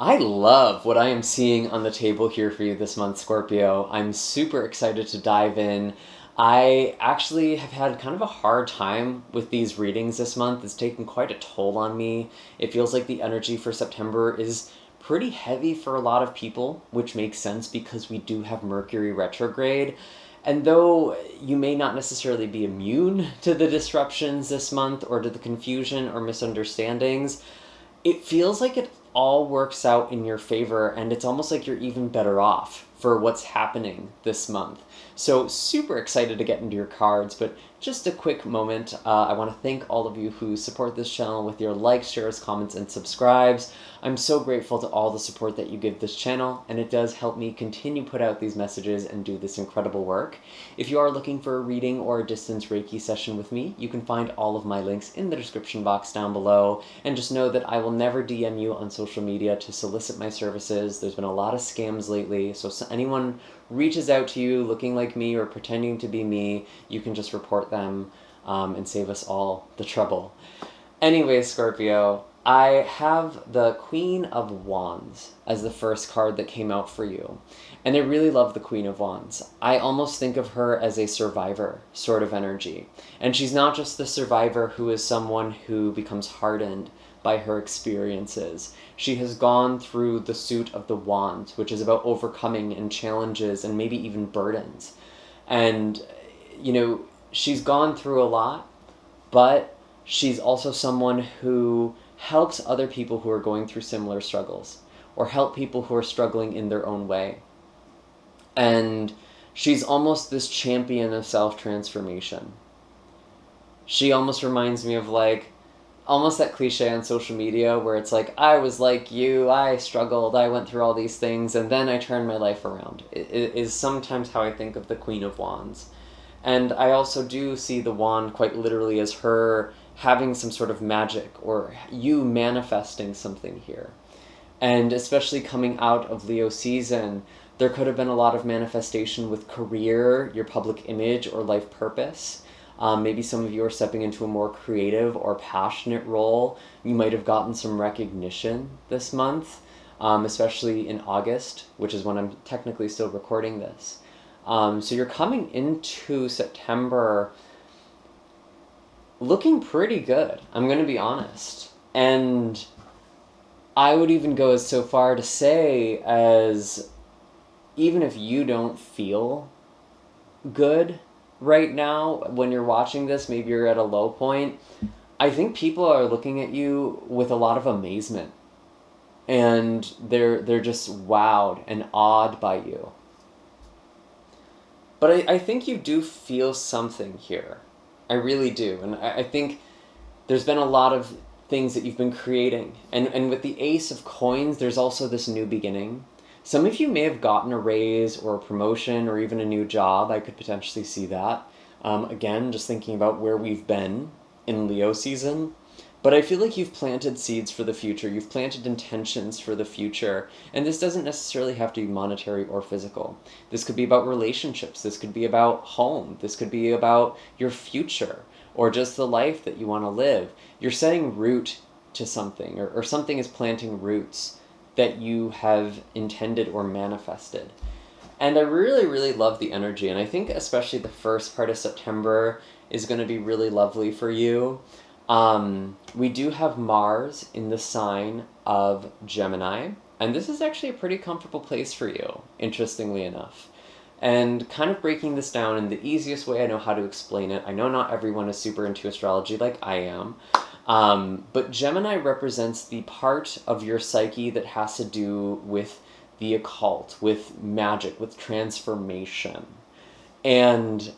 I love what I am seeing on the table here for you this month, Scorpio. I'm super excited to dive in. I actually have had kind of a hard time with these readings this month. It's taken quite a toll on me. It feels like the energy for September is pretty heavy for a lot of people, which makes sense because we do have Mercury retrograde. And though you may not necessarily be immune to the disruptions this month or to the confusion or misunderstandings, it feels like it all works out in your favor, and it's almost like you're even better off for what's happening this month. So super excited to get into your cards, but just a quick moment. I want to thank all of you who support this channel with your likes, shares, comments, and subscribes. I'm so grateful to all the support that you give this channel, and it does help me continue put out these messages and do this incredible work. If you are looking for a reading or a distance Reiki session with me, you can find all of my links in the description box down below, and just know that I will never DM you on social media to solicit my services. There's been a lot of scams lately, so anyone reaches out to you looking like me or pretending to be me, you can just report them and save us all the trouble. Anyway, Scorpio, I have the Queen of Wands as the first card that came out for you. And I really love the Queen of Wands. I almost think of her as a survivor sort of energy. And she's not just the survivor who is someone who becomes hardened by her experiences. She has gone through the suit of the wand, which is about overcoming and challenges and maybe even burdens. And, you know, she's gone through a lot, but she's also someone who helps other people who are going through similar struggles, or help people who are struggling in their own way. And she's almost this champion of self-transformation. She almost reminds me of almost that cliche on social media where it's like, I was like you, I struggled, I went through all these things, and then I turned my life around. It is sometimes how I think of the Queen of Wands. And I also do see the wand quite literally as her having some sort of magic, or you manifesting something here. And especially coming out of Leo season, there could have been a lot of manifestation with career, your public image, or life purpose. Maybe some of you are stepping into a more creative or passionate role. You might have gotten some recognition this month, especially in August, which is when I'm technically still recording this. So you're coming into September looking pretty good, I'm going to be honest. And I would even go as so far to say as even if you don't feel good right now when you're watching this, maybe you're at a low point, I think people are looking at you with a lot of amazement. And they're just wowed and awed by you. But I think you do feel something here. I really do. And I think there's been a lot of things that you've been creating. And with the Ace of Coins, there's also this new beginning. Some of you may have gotten a raise or a promotion or even a new job. I could potentially see that. Again, just thinking about where we've been in Leo season. But I feel like you've planted seeds for the future. You've planted intentions for the future. And this doesn't necessarily have to be monetary or physical. This could be about relationships. This could be about home. This could be about your future or just the life that you want to live. You're setting root to something, or something is planting roots that you have intended or manifested. And I really, really love the energy. And I think especially the first part of September is going to be really lovely for you. We do have Mars in the sign of Gemini, and this is actually a pretty comfortable place for you, interestingly enough. And kind of breaking this down in the easiest way I know how to explain it. I know not everyone is super into astrology like I am, but Gemini represents the part of your psyche that has to do with the occult, with magic, with transformation. And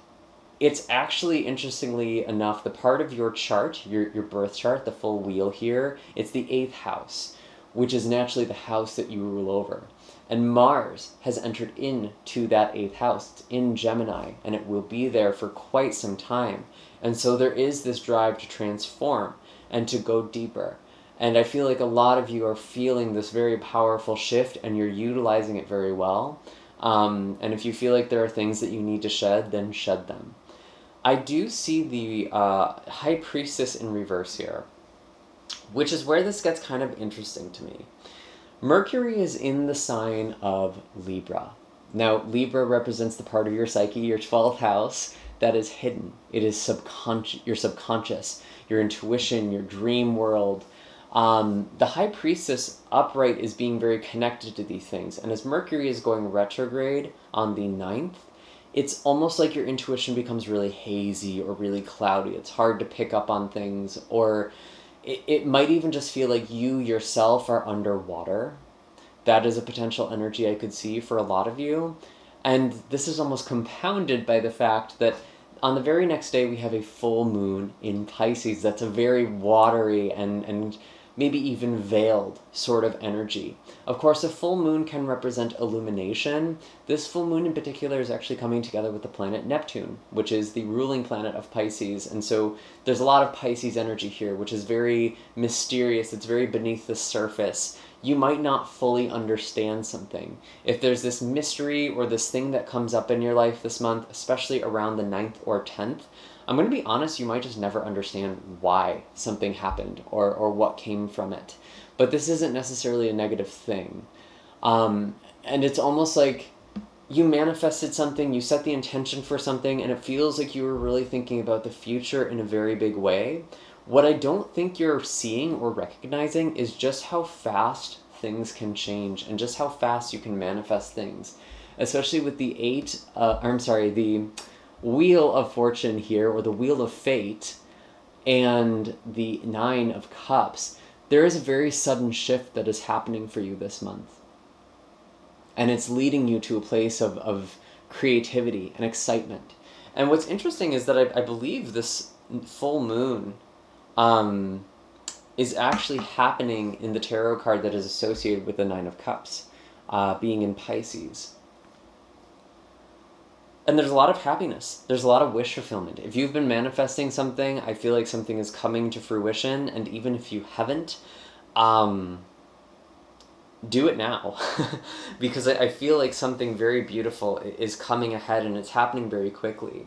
it's actually, interestingly enough, the part of your chart, your birth chart, the full wheel here, it's the 8th house, which is naturally the house that you rule over. And Mars has entered into that 8th house. It's in Gemini, and it will be there for quite some time. And so there is this drive to transform and to go deeper. And I feel like a lot of you are feeling this very powerful shift, and you're utilizing it very well. And if you feel like there are things that you need to shed, then shed them. I do see the High Priestess in reverse here, which is where this gets kind of interesting to me. Mercury is in the sign of Libra. Now, Libra represents the part of your psyche, your 12th house, that is hidden. It is your subconscious, your intuition, your dream world. The High Priestess upright is being very connected to these things. And as Mercury is going retrograde on the 9th, it's almost like your intuition becomes really hazy or really cloudy. It's hard to pick up on things, or it might even just feel like you yourself are underwater. That is a potential energy I could see for a lot of you. And this is almost compounded by the fact that on the very next day we have a full moon in Pisces. That's a very watery and maybe even veiled sort of energy. Of course, a full moon can represent illumination. This full moon in particular is actually coming together with the planet Neptune, which is the ruling planet of Pisces. And so there's a lot of Pisces energy here, which is very mysterious. It's very beneath the surface. You might not fully understand something. If there's this mystery or this thing that comes up in your life this month, especially around the 9th or 10th, I'm going to be honest, you might just never understand why something happened or what came from it. But this isn't necessarily a negative thing. And it's almost like you manifested something, you set the intention for something, and it feels like you were really thinking about the future in a very big way. What I don't think you're seeing or recognizing is just how fast things can change and just how fast you can manifest things. Especially with the the Wheel of Fortune here, or the Wheel of Fate, and the 9 of Cups. There is a very sudden shift that is happening for you this month. And it's leading you to a place of creativity and excitement. And what's interesting is that I believe this full moon is actually happening in the tarot card that is associated with the 9 of Cups, being in Pisces. And there's a lot of happiness. There's a lot of wish fulfillment. If you've been manifesting something, I feel like something is coming to fruition. And even if you haven't, do it now. Because I feel like something very beautiful is coming ahead, and it's happening very quickly.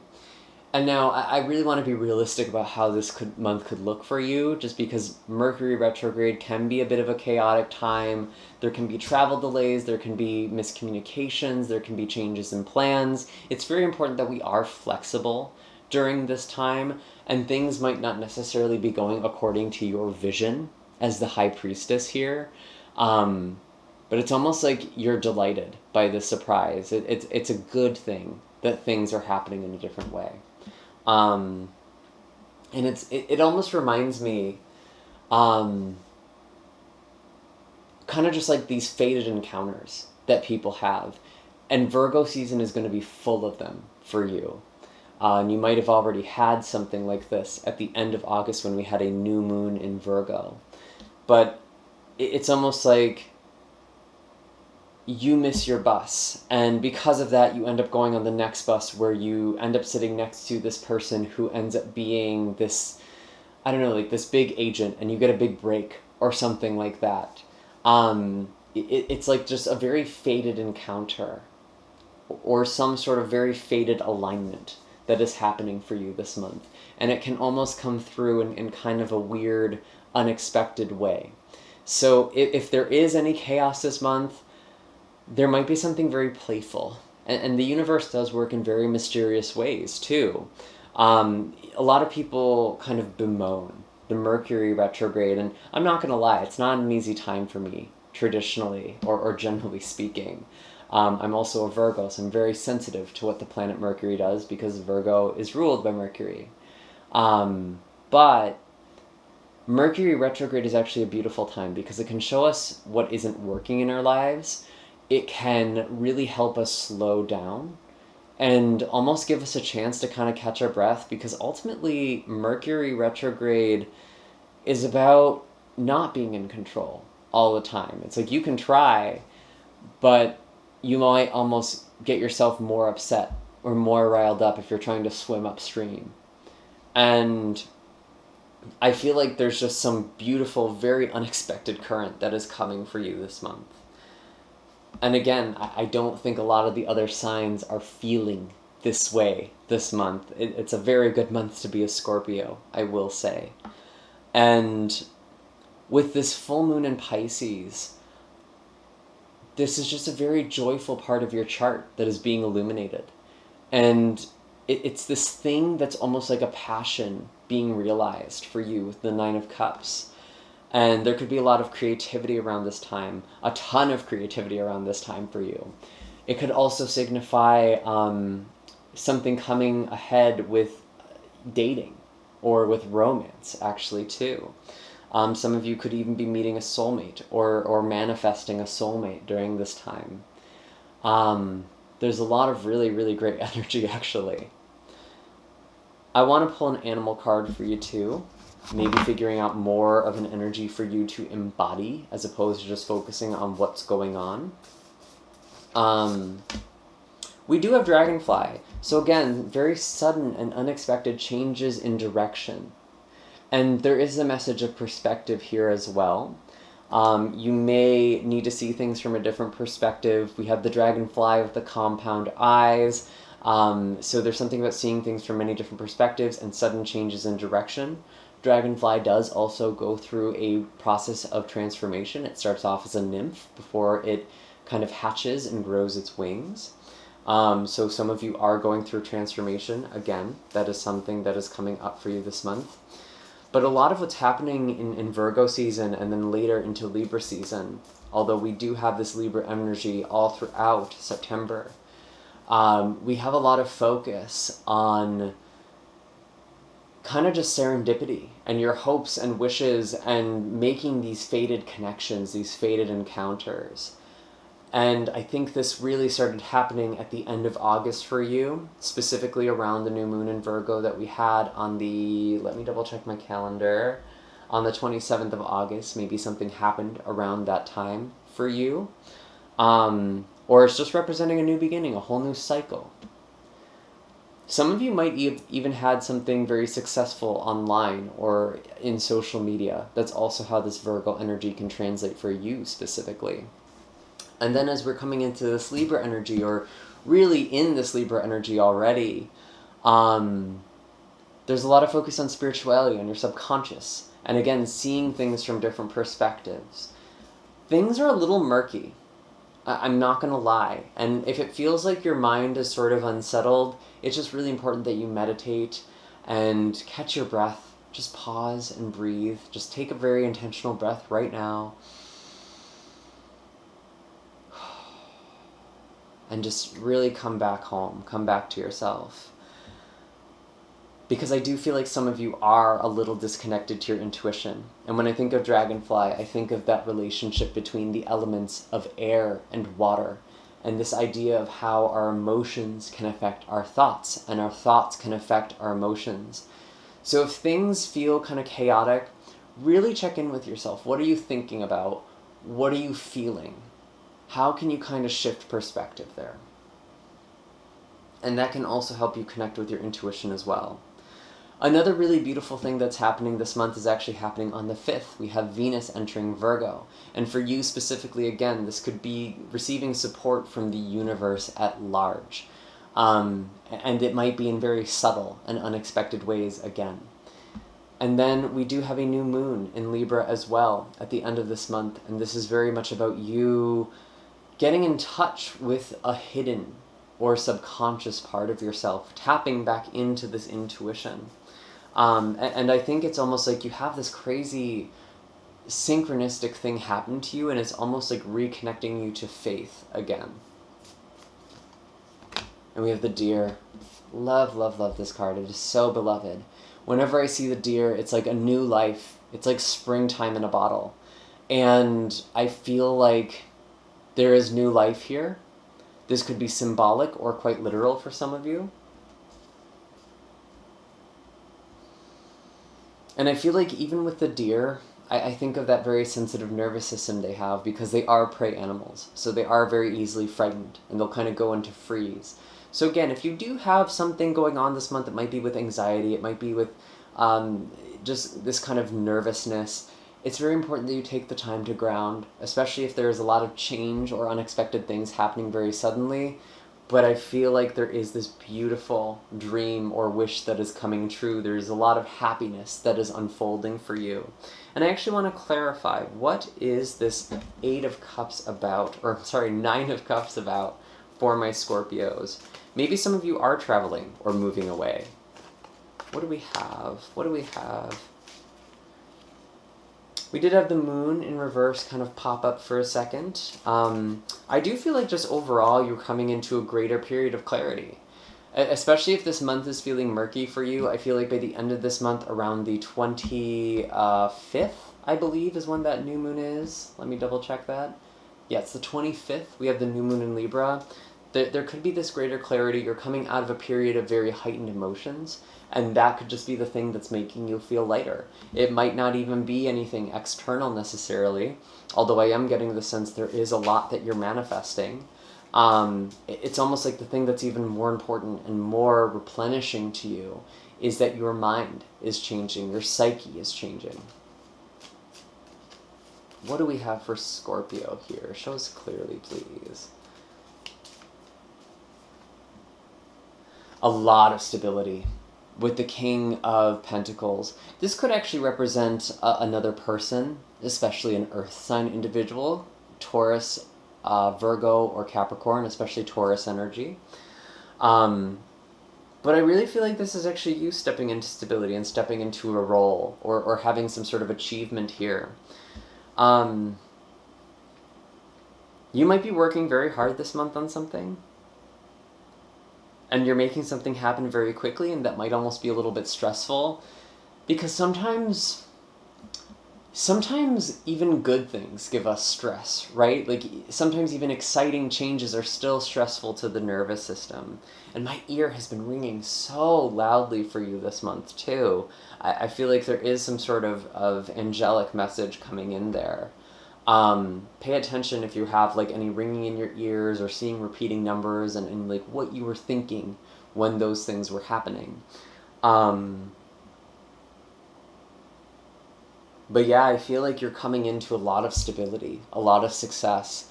And now I really want to be realistic about how this month could look for you, just because Mercury retrograde can be a bit of a chaotic time. There can be travel delays, there can be miscommunications, there can be changes in plans. It's very important that we are flexible during this time, and things might not necessarily be going according to your vision as the High Priestess here. But it's almost like you're delighted by this surprise. It's a good thing that things are happening in a different way. And it almost reminds me, kind of just like these fated encounters that people have. And Virgo season is going to be full of them for you. And you might have already had something like this at the end of August when we had a new moon in Virgo. But it's almost like you miss your bus, and because of that you end up going on the next bus, where you end up sitting next to this person who ends up being this, I don't know, like this big agent, and you get a big break or something like that. It's like just a very fated encounter or some sort of very fated alignment that is happening for you this month, and it can almost come through in kind of a weird, unexpected way. So if there is any chaos this month, there might be something very playful. And the universe does work in very mysterious ways, too. A lot of people kind of bemoan the Mercury retrograde, and I'm not going to lie, it's not an easy time for me, traditionally, or generally speaking. I'm also a Virgo, so I'm very sensitive to what the planet Mercury does, because Virgo is ruled by Mercury. But Mercury retrograde is actually a beautiful time, because it can show us what isn't working in our lives. It can really help us slow down and almost give us a chance to kind of catch our breath, because ultimately Mercury retrograde is about not being in control all the time. It's like you can try, but you might almost get yourself more upset or more riled up if you're trying to swim upstream. And I feel like there's just some beautiful, very unexpected current that is coming for you this month. And again, I don't think a lot of the other signs are feeling this way this month. It's a very good month to be a Scorpio, I will say. And with this full moon in Pisces, this is just a very joyful part of your chart that is being illuminated. And it's this thing that's almost like a passion being realized for you with the Nine of Cups. And there could be a lot of creativity around this time, a ton of creativity around this time for you. It could also signify something coming ahead with dating or with romance, actually, too. Some of you could even be meeting a soulmate or manifesting a soulmate during this time. There's a lot of really, really great energy, actually. I want to pull an animal card for you, too. Maybe figuring out more of an energy for you to embody as opposed to just focusing on what's going on. We do have Dragonfly. So again, very sudden and unexpected changes in direction. And there is a message of perspective here as well. You may need to see things from a different perspective. We have the Dragonfly with the compound eyes. So there's something about seeing things from many different perspectives and sudden changes in direction. Dragonfly does also go through a process of transformation. It starts off as a nymph before it kind of hatches and grows its wings. So some of you are going through transformation. Again, that is something that is coming up for you this month. But a lot of what's happening in Virgo season and then later into Libra season, although we do have this Libra energy all throughout September, we have a lot of focus on kind of just serendipity and your hopes and wishes and making these fated connections, these fated encounters. And I think this really started happening at the end of August for you, specifically around the new moon in Virgo that we had on the, let me double check my calendar, on the 27th of August. Maybe something happened around that time for you. Or it's just representing a new beginning, a whole new cycle. Some of you might even had something very successful online or in social media. That's also how this Virgo energy can translate for you specifically. And then as we're coming into this Libra energy, or really in this Libra energy already, there's a lot of focus on spirituality, on your subconscious. And again, seeing things from different perspectives. Things are a little murky. I'm not going to lie. And if it feels like your mind is sort of unsettled, it's just really important that you meditate and catch your breath. Just pause and breathe. Just take a very intentional breath right now. And just really come back home. Come back to yourself. Because I do feel like some of you are a little disconnected to your intuition. And when I think of Dragonfly, I think of that relationship between the elements of air and water. And this idea of how our emotions can affect our thoughts, and our thoughts can affect our emotions. So if things feel kind of chaotic, really check in with yourself. What are you thinking about? What are you feeling? How can you kind of shift perspective there? And that can also help you connect with your intuition as well. Another really beautiful thing that's happening this month is actually happening on the 5th. We have Venus entering Virgo. And for you specifically, again, this could be receiving support from the universe at large. And it might be in very subtle and unexpected ways again. And then we do have a new moon in Libra as well at the end of this month. And this is very much about you getting in touch with a hidden or subconscious part of yourself, tapping back into this intuition. And I think it's almost like you have this crazy synchronistic thing happen to you, and it's almost like reconnecting you to faith again. And we have the deer. Love, love, love this card. It is so beloved. Whenever I see the deer, it's like a new life. It's like springtime in a bottle. And I feel like there is new life here. This could be symbolic or quite literal for some of you. And I feel like even with the deer, I think of that very sensitive nervous system they have, because they are prey animals. So they are very easily frightened, and they'll kind of go into freeze. So again, if you do have something going on this month, it might be with anxiety, it might be with just this kind of nervousness, it's very important that you take the time to ground, especially if there's a lot of change or unexpected things happening very suddenly. but I feel like there is this beautiful dream or wish that is coming true. There's a lot of happiness that is unfolding for you. And I actually want to clarify, what is this Eight of Cups about, or sorry, Nine of Cups about for my Scorpios? Maybe some of you are traveling or moving away. What do we have? What do we have? We did have the moon in reverse kind of pop up for a second. I do feel like just overall you're coming into a greater period of clarity. Especially if this month is feeling murky for you, I feel like by the end of this month, around the 25th, I believe, is when that new moon is. Let me double check that. Yeah, it's the 25th. We have the new moon in Libra. There could be this greater clarity. You're coming out of a period of very heightened emotions, and that could just be the thing that's making you feel lighter. It might not even be anything external necessarily, although I am getting the sense there is a lot that you're manifesting. It's almost like the thing that's even more important and more replenishing to you is that your mind is changing, your psyche is changing. What do we have for Scorpio here? Show us clearly, please. A lot of stability with the King of Pentacles. This could actually represent another person, especially an earth sign individual, Taurus, Virgo, or Capricorn, especially Taurus energy. But I really feel like this is actually you stepping into stability and stepping into a role or having some sort of achievement here. You might be working very hard this month on something, and you're making something happen very quickly, and that might almost be a little bit stressful, because sometimes even good things give us stress, right? Like sometimes even exciting changes are still stressful to the nervous system. And my ear has been ringing so loudly for you this month too. I feel like there is some sort of angelic message coming in there. Pay attention if you have like any ringing in your ears or seeing repeating numbers and like what you were thinking when those things were happening. But yeah, I feel like you're coming into a lot of stability, a lot of success.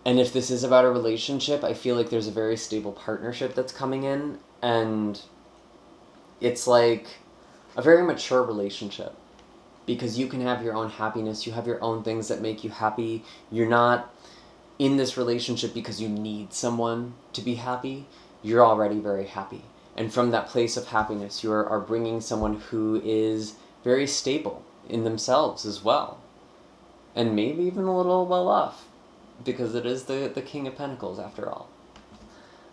And if this is about a relationship, I feel like there's a very stable partnership that's coming in, and it's like a very mature relationship. Because you can have your own happiness, you have your own things that make you happy. You're not in this relationship because you need someone to be happy. You're already very happy. And from that place of happiness, you are bringing someone who is very stable in themselves as well. And maybe even a little well off, because it is the King of Pentacles after all.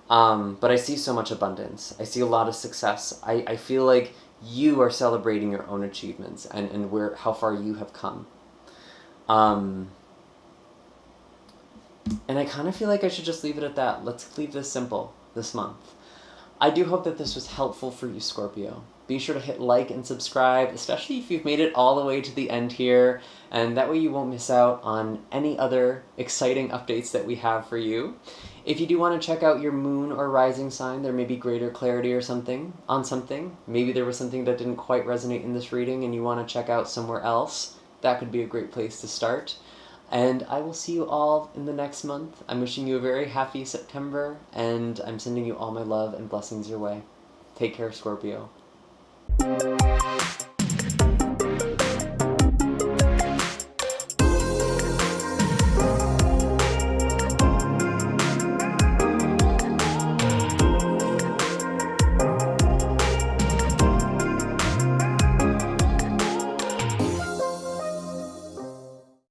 But I see so much abundance. I see a lot of success. I feel like you are celebrating your own achievements and how far you have come. And I kind of feel like I should just leave it at that. Let's leave this simple this month. I do hope that this was helpful for you, Scorpio. Be sure to hit like and subscribe, especially if you've made it all the way to the end here, and that way you won't miss out on any other exciting updates that we have for you. If you do want to check out your moon or rising sign, there may be greater clarity or something on something. Maybe there was something that didn't quite resonate in this reading and you want to check out somewhere else. That could be a great place to start. And I will see you all in the next month. I'm wishing you a very happy September, and I'm sending you all my love and blessings your way. Take care, Scorpio.